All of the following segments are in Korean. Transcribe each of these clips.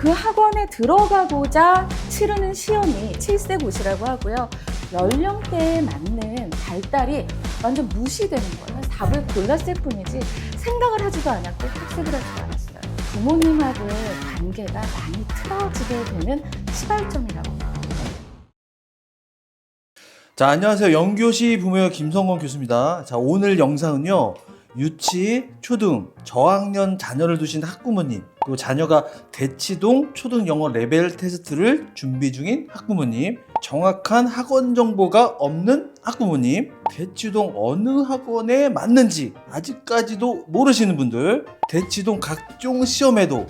그 학원에 들어가고자 치르는 시험이 칠세고시라고 하고요. 연령대에 맞는 발달이 완전 무시되는 거예요. 그래서 답을 골랐을 뿐이지 생각을 하지도 않았고 학습을 하지도 않았어요. 부모님하고의 관계가 많이 틀어지게 되는 시발점이라고 합니다. 자, 안녕하세요. 영교시 부모의 김성건 교수입니다. 자, 오늘 영상은요. 유치, 초등, 저학년 자녀를 두신 학부모님, 그리고 자녀가 대치동 초등 영어 레벨 테스트를 준비 중인 학부모님, 정확한 학원 정보가 없는 학부모님, 대치동 어느 학원에 맞는지 아직까지도 모르시는 분들, 대치동 각종 시험에도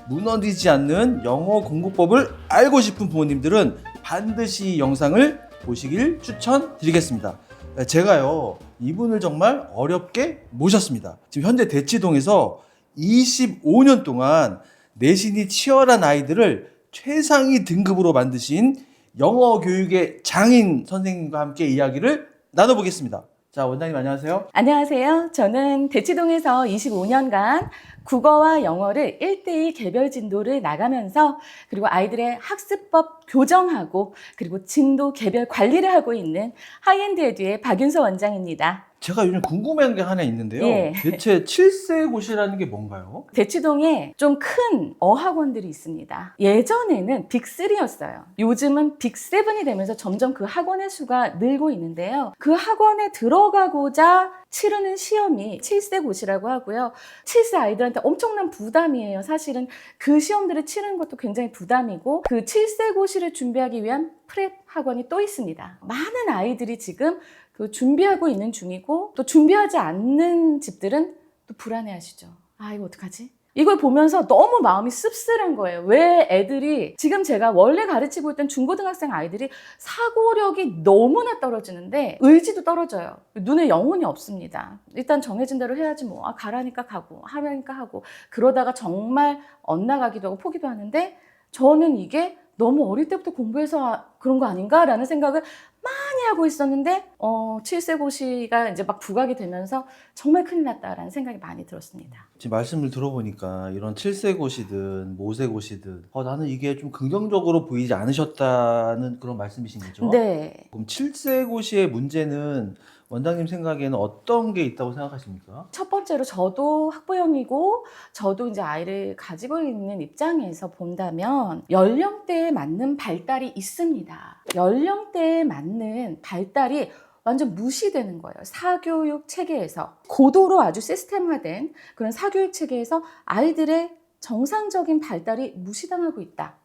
무너지지 않는 영어 공부법을 알고 싶은 부모님들은 반드시 이 영상을 보시길 추천드리겠습니다. 제가요, 이분을 정말 어렵게 모셨습니다. 지금 현재 대치동에서 25년 동안 내신이 치열한 아이들을 최상위 등급으로 만드신 영어 교육의 장인 선생님과 함께 이야기를 나눠보겠습니다. 자, 원장님 안녕하세요. 안녕하세요. 저는 대치동에서 25년간 국어와 영어를 1:1 개별 진도를 나가면서 그리고 아이들의 학습법 교정하고 그리고 진도 개별 관리를 하고 있는 하이엔드 에듀의 박윤서 원장입니다. 제가 요즘 궁금한 게 하나 있는데요. 예. 대체 7세고시라는 게 뭔가요? 대치동에 좀 큰 어학원들이 있습니다. 예전에는 빅3였어요. 요즘은 빅7이 되면서 점점 그 학원의 수가 늘고 있는데요. 그 학원에 들어가고자 치르는 시험이 7세고시라고 하고요. 7세 아이들한테 엄청난 부담이에요. 사실은 그 시험들을 치르는 것도 굉장히 부담이고 그 7세고시를 준비하기 위한 프랩 학원이 또 있습니다. 많은 아이들이 지금 그 준비하고 있는 중이고 또 준비하지 않는 집들은 또 불안해하시죠. 아, 이거 어떡하지? 이걸 보면서 너무 마음이 씁쓸한 거예요. 왜 애들이 지금 제가 원래 가르치고 있던 중고등학생 아이들이 사고력이 너무나 떨어지는데 의지도 떨어져요. 눈에 영혼이 없습니다. 일단 정해진 대로 해야지 뭐. 아, 가라니까 가고 하라니까 하고 그러다가 정말 엇나가기도 하고 포기도 하는데 저는 이게 너무 어릴 때부터 공부해서 그런 거 아닌가라는 생각을 많이 하고 있었는데 7세고시가 이제 막 부각이 되면서 정말 큰일 났다라는 생각이 많이 들었습니다. 지금 말씀을 들어보니까 이런 7세고시든 모세고시든 나는 이게 좀 긍정적으로 보이지 않으셨다는 그런 말씀이신 거죠? 네. 그럼 7세고시의 문제는 원장님 생각에는 어떤 게 있다고 생각하십니까? 첫 번째로 저도 학부형이고 저도 이제 아이를 가지고 있는 입장에서 본다면 연령대에 맞는 발달이 있습니다. 연령대에 맞는 발달이 완전 무시되는 거예요. 사교육 체계에서 고도로 아주 시스템화된 그런 사교육 체계에서 아이들의 정상적인 발달이 무시당하고 있다.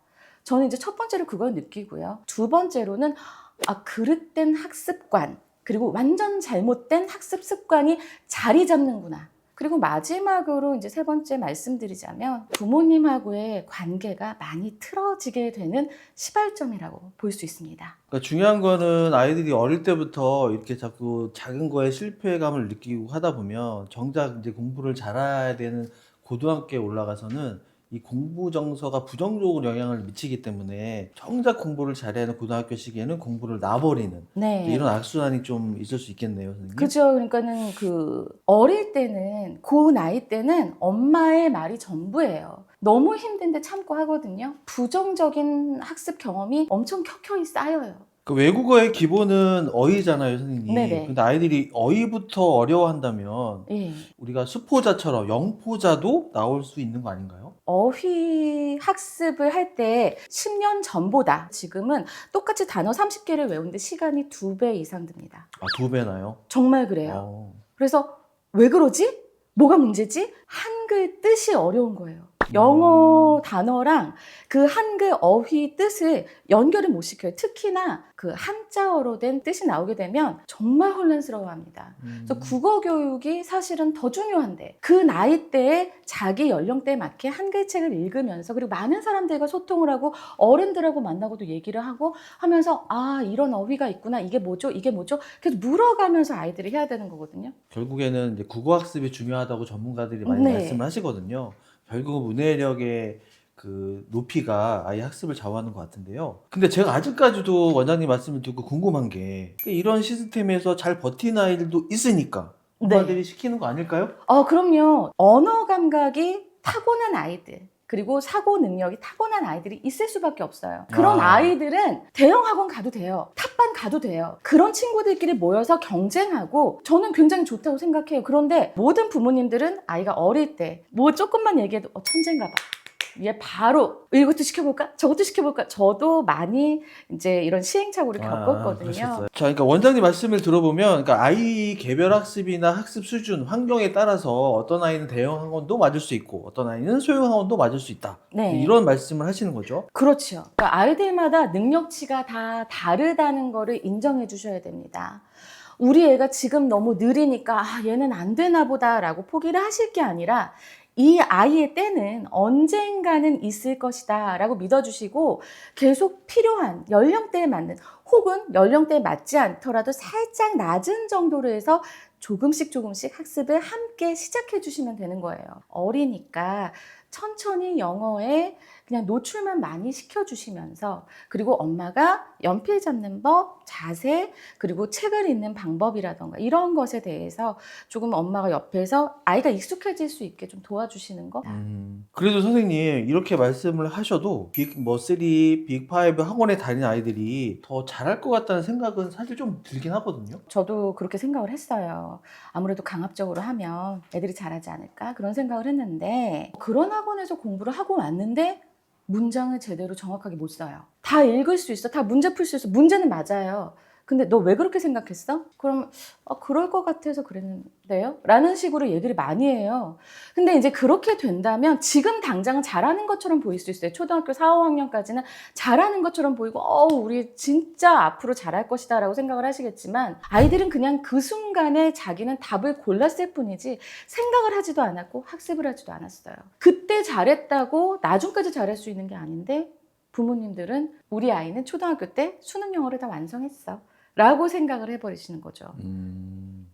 저는 이제 첫 번째로 그걸 느끼고요. 두 번째로는 그릇된 학습관 그리고 완전 잘못된 학습 습관이 자리 잡는구나. 그리고 마지막으로 이제 세 번째 말씀드리자면 부모님하고의 관계가 많이 틀어지게 되는 시발점이라고 볼 수 있습니다. 그러니까 중요한 거는 아이들이 어릴 때부터 이렇게 자꾸 작은 거에 실패감을 느끼고 하다 보면 정작 이제 공부를 잘해야 되는 고등학교에 올라가서는 이 공부 정서가 부정적으로 영향을 미치기 때문에 정작 공부를 잘해야 하는 고등학교 시기에는 공부를 놔버리는 네. 이런 악순환이 좀 있을 수 있겠네요, 선생님. 그죠. 그러니까는 그 어릴 때는 그 나이 때는 엄마의 말이 전부예요. 너무 힘든데 참고 하거든요. 부정적인 학습 경험이 엄청 켜켜이 쌓여요. 그 외국어의 기본은 어휘잖아요, 선생님. 네네. 근데 아이들이 어휘부터 어려워한다면 예. 우리가 수포자처럼 영포자도 나올 수 있는 거 아닌가요? 어휘 학습을 할 때 10년 전보다 지금은 똑같이 단어 30개를 외우는데 시간이 2배 이상 듭니다. 아, 2배나요? 정말 그래요. 그래서 왜 그러지? 뭐가 문제지? 한글 뜻이 어려운 거예요. 영어 단어랑 그 한글 어휘 뜻을 연결을 못 시켜요. 특히나 그 한자어로 된 뜻이 나오게 되면 정말 혼란스러워합니다. 그래서 국어 교육이 사실은 더 중요한데 그 나이대에 자기 연령대에 맞게 한글책을 읽으면서 그리고 많은 사람들과 소통을 하고 어른들하고 만나고도 얘기를 하고 하면서 이런 어휘가 있구나. 이게 뭐죠? 이게 뭐죠? 계속 물어가면서 아이들이 해야 되는 거거든요. 결국에는 이제 국어 학습이 중요하다고 전문가들이 많이 네. 말씀을 하시거든요. 결국 문해력의 그 높이가 아이 학습을 좌우하는 것 같은데요. 근데 제가 아직까지도 원장님 말씀을 듣고 궁금한 게 이런 시스템에서 잘 버틴 아이들도 있으니까 엄마들이 시키는 거 아닐까요? 그럼요. 언어 감각이 타고난 아이들. 그리고 사고 능력이 타고난 아이들이 있을 수밖에 없어요. 그런 아. 아이들은 대형 학원 가도 돼요. 탑반 가도 돼요. 그런 친구들끼리 모여서 경쟁하고 저는 굉장히 좋다고 생각해요. 그런데 모든 부모님들은 아이가 어릴 때 뭐 조금만 얘기해도 천재인가 봐. 얘 바로 이것도 시켜볼까? 저것도 시켜볼까? 저도 많이 이제 이런 시행착오를 겪었거든요. 그러셨어요. 자, 그러니까 원장님 말씀을 들어보면, 그러니까 아이 개별 학습이나 학습 수준, 환경에 따라서 어떤 아이는 대형 학원도 맞을 수 있고, 어떤 아이는 소형 학원도 맞을 수 있다. 네. 이런 말씀을 하시는 거죠. 그렇죠. 그러니까 아이들마다 능력치가 다 다르다는 거를 인정해 주셔야 됩니다. 우리 애가 지금 너무 느리니까 얘는 안 되나 보다라고 포기를 하실 게 아니라 이 아이의 때는 언젠가는 있을 것이다 라고 믿어주시고 계속 필요한 연령대에 맞는 혹은 연령대에 맞지 않더라도 살짝 낮은 정도로 해서 조금씩 학습을 함께 시작해 주시면 되는 거예요. 어리니까 천천히 영어에 그냥 노출만 많이 시켜주시면서 그리고 엄마가 연필 잡는 법, 자세, 그리고 책을 읽는 방법이라던가 이런 것에 대해서 조금 엄마가 옆에서 아이가 익숙해질 수 있게 좀 도와주시는 거. 그래도 선생님, 이렇게 말씀을 하셔도 빅3, 빅5 학원에 다니는 아이들이 더 잘할 것 같다는 생각은 사실 좀 들긴 하거든요. 저도 그렇게 생각을 했어요. 아무래도 강압적으로 하면 애들이 잘하지 않을까 그런 생각을 했는데 그런 학원에서 공부를 하고 왔는데 문장을 제대로 정확하게 못 써요. 다 읽을 수 있어. 다 문제 풀 수 있어. 문제는 맞아요. 근데 너 왜 그렇게 생각했어? 그럼 그럴 것 같아서 그랬는데요? 라는 식으로 얘기를 많이 해요. 근데 이제 그렇게 된다면 지금 당장은 잘하는 것처럼 보일 수 있어요. 초등학교 4, 5학년까지는 잘하는 것처럼 보이고 우리 진짜 앞으로 잘할 것이다 라고 생각을 하시겠지만 아이들은 그냥 그 순간에 자기는 답을 골랐을 뿐이지 생각을 하지도 않았고 학습을 하지도 않았어요. 그때 잘했다고 나중까지 잘할 수 있는 게 아닌데 부모님들은 우리 아이는 초등학교 때 수능 영어를 다 완성했어 라고 생각을 해버리시는 거죠.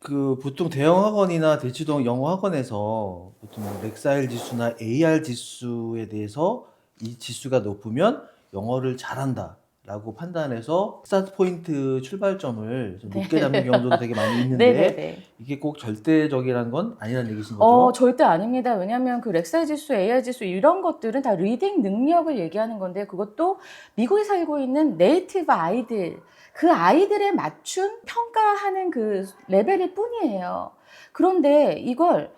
그 보통 대형 학원이나 대치동 영어 학원에서 보통 렉사일 지수나 AR 지수에 대해서 이 지수가 높으면 영어를 잘한다 라고 판단해서 스타트 포인트 출발점을 좀 높게 잡는 경우도 되게 많이 있는데 네네네. 이게 꼭 절대적이라는 건 아니라는 얘기신 거죠? 절대 아닙니다. 왜냐하면 그 렉사이 지수, AR 지수 이런 것들은 다 리딩 능력을 얘기하는 건데 그것도 미국에 살고 있는 네이티브 아이들 그 아이들에 맞춘 평가하는 그 레벨일 뿐이에요. 그런데 이걸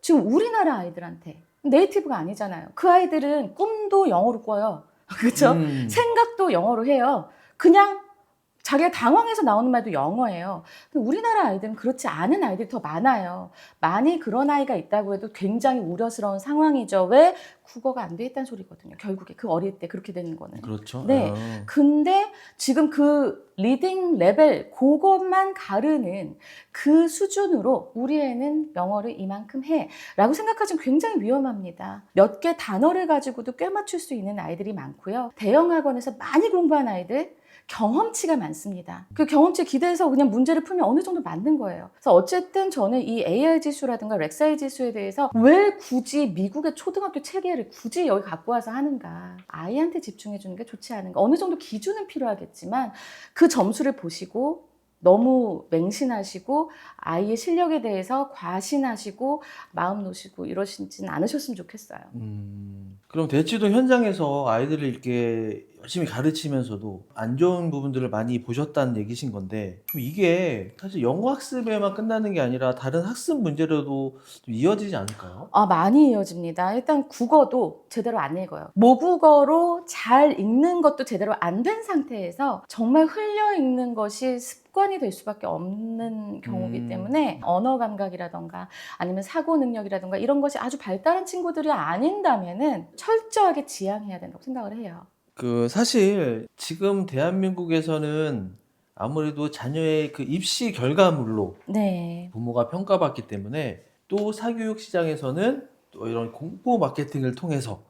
지금 우리나라 아이들한테 네이티브가 아니잖아요. 그 아이들은 꿈도 영어로 꿔요. 그렇죠? 생각도 영어로 해요. 그냥 자기가 당황해서 나오는 말도 영어예요. 근데 우리나라 아이들은 그렇지 않은 아이들이 더 많아요. 많이 그런 아이가 있다고 해도 굉장히 우려스러운 상황이죠. 왜? 국어가 안 돼 있다는 소리거든요. 결국에 그 어릴 때 그렇게 되는 거는. 그렇죠. 네. 근데 지금 그 리딩 레벨 그것만 가르는 그 수준으로 우리 애는 영어를 이만큼 해 라고 생각하시면 굉장히 위험합니다. 몇 개 단어를 가지고도 꽤 맞출 수 있는 아이들이 많고요. 대형 학원에서 많이 공부한 아이들 경험치가 많습니다. 그 경험치에 기대해서 그냥 문제를 풀면 어느 정도 맞는 거예요. 그래서 어쨌든 저는 이 AR 지수라든가 렉사이 지수에 대해서 왜 굳이 미국의 초등학교 체계를 굳이 여기 갖고 와서 하는가. 아이한테 집중해 주는 게 좋지 않은가. 어느 정도 기준은 필요하겠지만 그 점수를 보시고 너무 맹신하시고 아이의 실력에 대해서 과신하시고 마음 놓으시고 이러시진 않으셨으면 좋겠어요. 그럼 대치동 현장에서 아이들을 이렇게 열심히 가르치면서도 안 좋은 부분들을 많이 보셨다는 얘기신 건데 그럼 이게 사실 영어 학습에만 끝나는 게 아니라 다른 학습 문제로도 좀 이어지지 않을까요? 많이 이어집니다. 일단 국어도 제대로 안 읽어요. 모국어로 잘 읽는 것도 제대로 안 된 상태에서 정말 흘려 읽는 것이 습관이 될 수밖에 없는 경우이기 때문에 언어 감각이라던가 아니면 사고 능력이라던가 이런 것이 아주 발달한 친구들이 아닌다면은 철저하게 지양해야 된다고 생각을 해요. 그 사실 지금 대한민국에서는 아무래도 자녀의 그 입시 결과물로 네. 부모가 평가받기 때문에 또 사교육 시장에서는 또 이런 공포 마케팅을 통해서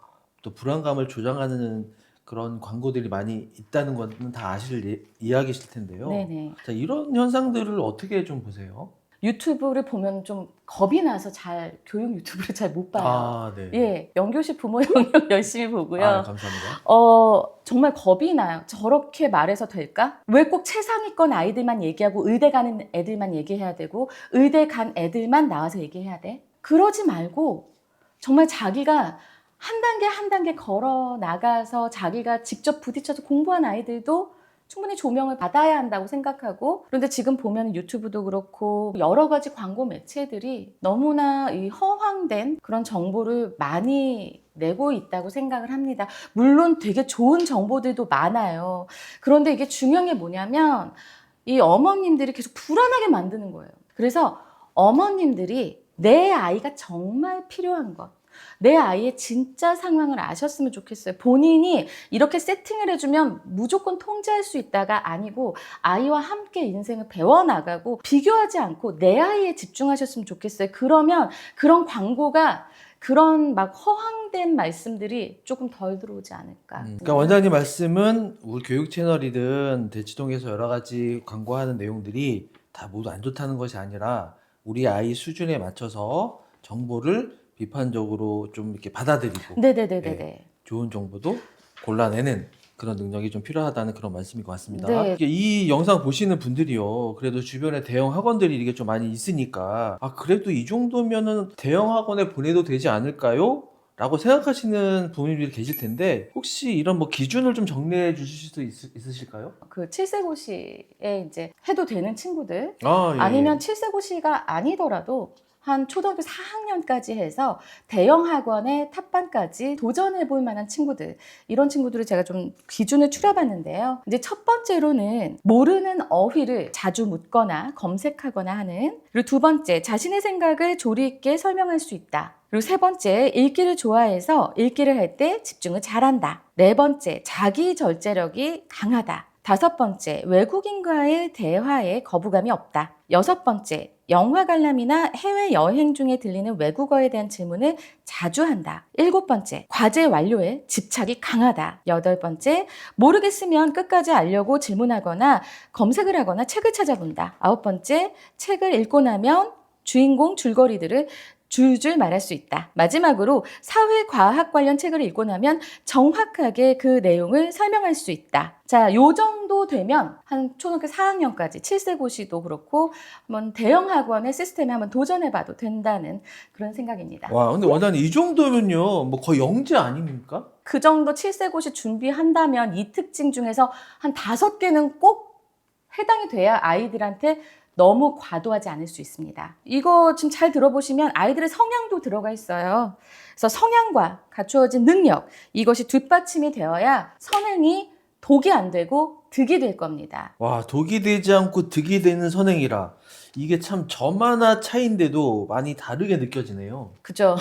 또 불안감을 조장하는 그런 광고들이 많이 있다는 건 다 아실 이야기실 텐데요. 네네. 자, 이런 현상들을 어떻게 좀 보세요? 유튜브를 보면 좀 겁이 나서 교육 유튜브를 잘 못 봐요. 네. 예, 영교시 부모 영역 열심히 보고요. 감사합니다. 정말 겁이 나요. 저렇게 말해서 될까? 왜 꼭 최상위권 아이들만 얘기하고 의대 가는 애들만 얘기해야 되고 의대 간 애들만 나와서 얘기해야 돼? 그러지 말고 정말 자기가 한 단계 한 단계 걸어 나가서 자기가 직접 부딪혀서 공부한 아이들도 충분히 조명을 받아야 한다고 생각하고, 그런데 지금 보면 유튜브도 그렇고 여러 가지 광고 매체들이 너무나 이 허황된 그런 정보를 많이 내고 있다고 생각을 합니다. 물론 되게 좋은 정보들도 많아요. 그런데 이게 중요한 게 뭐냐면 이 어머님들이 계속 불안하게 만드는 거예요. 그래서 어머님들이 내 아이가 정말 필요한 것, 내 아이의 진짜 상황을 아셨으면 좋겠어요. 본인이 이렇게 세팅을 해주면 무조건 통제할 수 있다가 아니고 아이와 함께 인생을 배워나가고 비교하지 않고 내 아이에 집중하셨으면 좋겠어요. 그러면 그런 광고가 그런 막 허황된 말씀들이 조금 덜 들어오지 않을까. 그러니까 원장님 말씀은 우리 교육 채널이든 대치동에서 여러 가지 광고하는 내용들이 다 모두 안 좋다는 것이 아니라 우리 아이 수준에 맞춰서 정보를 비판적으로 좀 이렇게 받아들이고 네네네네. 좋은 정보도 골라내는 그런 능력이 좀 필요하다는 그런 말씀인 것 같습니다. 네. 이 영상 보시는 분들이요, 그래도 주변에 대형 학원들이 이게 좀 많이 있으니까, 아, 그래도 이 정도면은 대형 학원에 보내도 되지 않을까요? 라고 생각하시는 부모님들이 계실 텐데, 혹시 이런 뭐 기준을 좀 정리해 주실 수 있으실까요? 그 7세고시에 이제 해도 되는 친구들, 아, 예. 아니면 7세고시가 아니더라도 한 초등학교 4학년까지 해서 대형 학원의 탑반까지 도전해 볼 만한 친구들, 이런 친구들을 제가 좀 기준을 추려봤는데요. 이제 첫 번째로는 모르는 어휘를 자주 묻거나 검색하거나 하는, 그리고 두 번째, 자신의 생각을 조리 있게 설명할 수 있다. 그리고 세 번째, 읽기를 좋아해서 읽기를 할 때 집중을 잘한다. 네 번째, 자기 절제력이 강하다. 다섯 번째, 외국인과의 대화에 거부감이 없다. 여섯 번째, 영화 관람이나 해외여행 중에 들리는 외국어에 대한 질문을 자주 한다. 일곱 번째, 과제 완료에 집착이 강하다. 여덟 번째, 모르겠으면 끝까지 알려고 질문하거나 검색을 하거나 책을 찾아본다. 아홉 번째, 책을 읽고 나면 주인공 줄거리들을 줄줄 말할 수 있다. 마지막으로 사회과학 관련 책을 읽고 나면 정확하게 그 내용을 설명할 수 있다. 자, 요 정도 되면 한 초등학교 4학년까지 7세고시도 그렇고 한번 대형 학원의 시스템에 한번 도전해봐도 된다는 그런 생각입니다. 와, 근데 원장님 이 정도면요, 뭐 거의 영재 아닙니까? 그 정도 7세고시 준비한다면 이 특징 중에서 한 5개는 꼭 해당이 돼야 아이들한테 너무 과도하지 않을 수 있습니다. 이거 지금 잘 들어보시면 아이들의 성향도 들어가 있어요. 그래서 성향과 갖추어진 능력, 이것이 뒷받침이 되어야 선행이 독이 안 되고 득이 될 겁니다. 와, 독이 되지 않고 득이 되는 선행이라. 이게 참 점 하나 차이인데도 많이 다르게 느껴지네요. 그죠?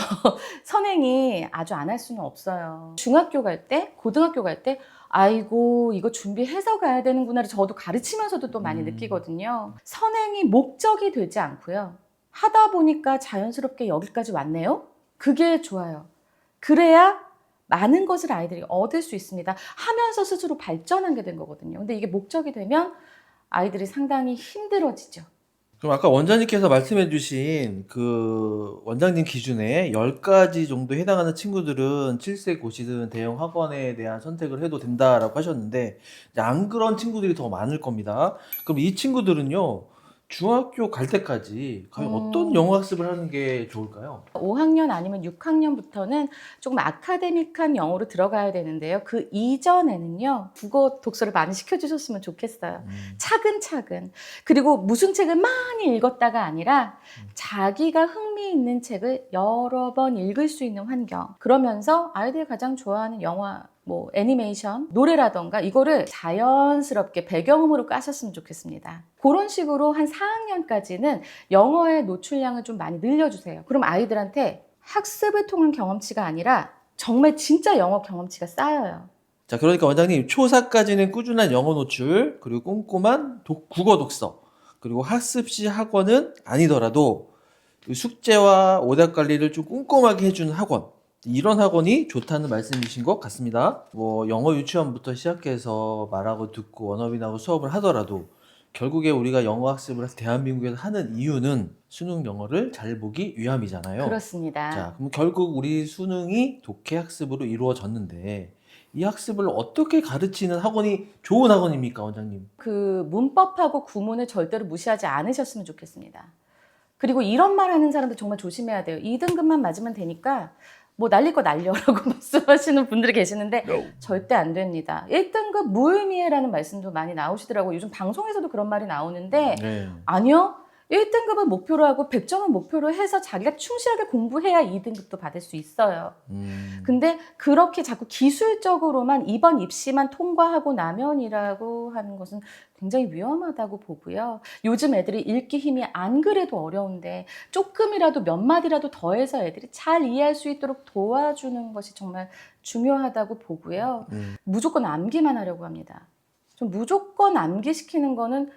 선행이 아주 안 할 수는 없어요. 중학교 갈 때, 고등학교 갈 때, 아이고, 이거 준비해서 가야 되는구나를 저도 가르치면서도 또 많이 느끼거든요. 선행이 목적이 되지 않고요. 하다 보니까 자연스럽게 여기까지 왔네요? 그게 좋아요. 그래야 많은 것을 아이들이 얻을 수 있습니다. 하면서 스스로 발전하게 된 거거든요. 근데 이게 목적이 되면 아이들이 상당히 힘들어지죠. 그럼 아까 원장님께서 말씀해 주신 그 원장님 기준에 10가지 정도 해당하는 친구들은 7세 고시든 대형 학원에 대한 선택을 해도 된다라고 하셨는데, 이제 안 그런 친구들이 더 많을 겁니다. 그럼 이 친구들은요, 중학교 갈 때까지 과연 어떤 영어 학습을 하는 게 좋을까요? 5학년 아니면 6학년부터는 조금 아카데믹한 영어로 들어가야 되는데요. 그 이전에는요, 국어 독서를 많이 시켜주셨으면 좋겠어요. 차근차근. 그리고 무슨 책을 많이 읽었다가 아니라 자기가 흥미있는 책을 여러 번 읽을 수 있는 환경. 그러면서 아이들이 가장 좋아하는 영화, 뭐 애니메이션, 노래라던가 이거를 자연스럽게 배경음으로 까셨으면 좋겠습니다. 그런 식으로 한 4학년까지는 영어의 노출량을 좀 많이 늘려주세요. 그럼 아이들한테 학습을 통한 경험치가 아니라 정말 진짜 영어 경험치가 쌓여요. 자, 그러니까 원장님, 초사까지는 꾸준한 영어 노출, 그리고 꼼꼼한 국어 독서, 그리고 학습 시 학원은 아니더라도 그 숙제와 오답 관리를 좀 꼼꼼하게 해주는 학원, 이런 학원이 좋다는 말씀이신 것 같습니다. 뭐 영어 유치원부터 시작해서 말하고 듣고 원어민하고 수업을 하더라도 결국에 우리가 영어 학습을 대한민국에서 하는 이유는 수능 영어를 잘 보기 위함이잖아요. 그렇습니다. 자, 그럼 결국 우리 수능이 독해 학습으로 이루어졌는데, 이 학습을 어떻게 가르치는 학원이 좋은 학원입니까, 원장님? 그 문법하고 구문을 절대로 무시하지 않으셨으면 좋겠습니다. 그리고 이런 말 하는 사람들 정말 조심해야 돼요. 2등급만 맞으면 되니까 뭐 날릴 거 날려라고 말씀하시는 분들이 계시는데 절대 안 됩니다. 1등급 무의미해라는 말씀도 많이 나오시더라고요. 요즘 방송에서도 그런 말이 나오는데 네. 아니요. 1등급은 목표로 하고 100점은 목표로 해서 자기가 충실하게 공부해야 2등급도 받을 수 있어요. 근데 그렇게 자꾸 기술적으로만 이번 입시만 통과하고 나면이라고 하는 것은 굉장히 위험하다고 보고요. 요즘 애들이 읽기 힘이 안 그래도 어려운데 조금이라도 몇 마디라도 더해서 애들이 잘 이해할 수 있도록 도와주는 것이 정말 중요하다고 보고요. 무조건 암기만 하려고 합니다. 좀 무조건 암기시키는 거는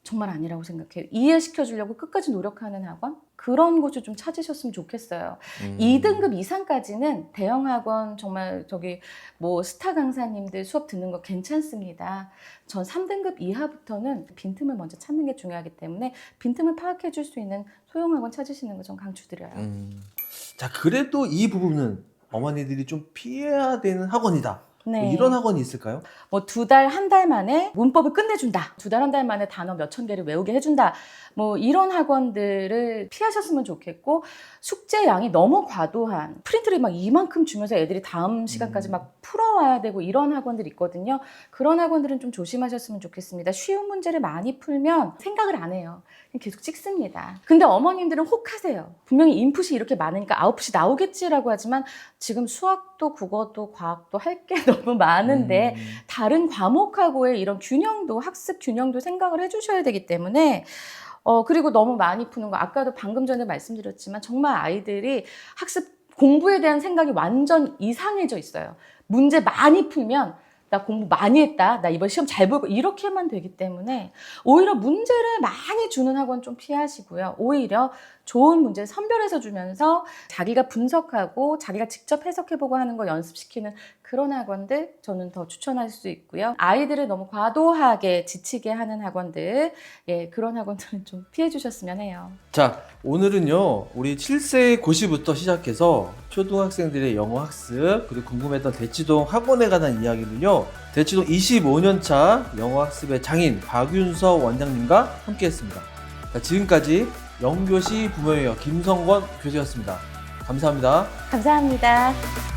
정말 아니라고 생각해요. 이해시켜 주려고 끝까지 노력하는 학원? 그런 곳을 좀 찾으셨으면 좋겠어요. 2등급 이상까지는 대형 학원 정말 저기 뭐 스타 강사님들 수업 듣는 거 괜찮습니다. 전 3등급 이하부터는 빈틈을 먼저 찾는 게 중요하기 때문에 빈틈을 파악해 줄 수 있는 소형 학원 찾으시는 거 좀 강추드려요. 자, 그래도 이 부분은 어머니들이 좀 피해야 되는 학원이다. 네. 뭐 이런 학원이 있을까요? 뭐 2달, 1달 만에 문법을 끝내준다. 2달, 1달 만에 단어 몇천 개를 외우게 해준다. 뭐 이런 학원들을 피하셨으면 좋겠고 숙제 양이 너무 과도한 프린트를 막 이만큼 주면서 애들이 다음 시간까지 막 풀어와야 되고 이런 학원들 있거든요. 그런 학원들은 좀 조심하셨으면 좋겠습니다. 쉬운 문제를 많이 풀면 생각을 안 해요. 계속 찍습니다. 근데 어머님들은 혹하세요. 분명히 인풋이 이렇게 많으니까 아웃풋이 나오겠지라고 하지만 지금 수학도 국어도 과학도 할 게 너무 많은데 다른 과목하고의 이런 균형도 학습 균형도 생각을 해주셔야 되기 때문에 그리고 너무 많이 푸는 거 아까도 방금 전에 말씀드렸지만 정말 아이들이 학습 공부에 대한 생각이 완전 이상해져 있어요. 문제 많이 풀면 나 공부 많이 했다. 나 이번 시험 잘 보고 이렇게만 되기 때문에 오히려 문제를 많이 주는 학원 좀 피하시고요. 오히려 좋은 문제를 선별해서 주면서 자기가 분석하고 자기가 직접 해석해보고 하는 거 연습시키는 그런 학원들 저는 더 추천할 수 있고요. 아이들을 너무 과도하게 지치게 하는 학원들, 예, 그런 학원들은 좀 피해 주셨으면 해요. 자, 오늘은요, 우리 7세 고시부터 시작해서 초등학생들의 영어 학습, 그리고 궁금했던 대치동 학원에 관한 이야기는요, 대치동 25년차 영어 학습의 장인 박윤서 원장님과 함께 했습니다. 자, 지금까지 영교시 부모예요 김성권 교수였습니다. 감사합니다. 감사합니다.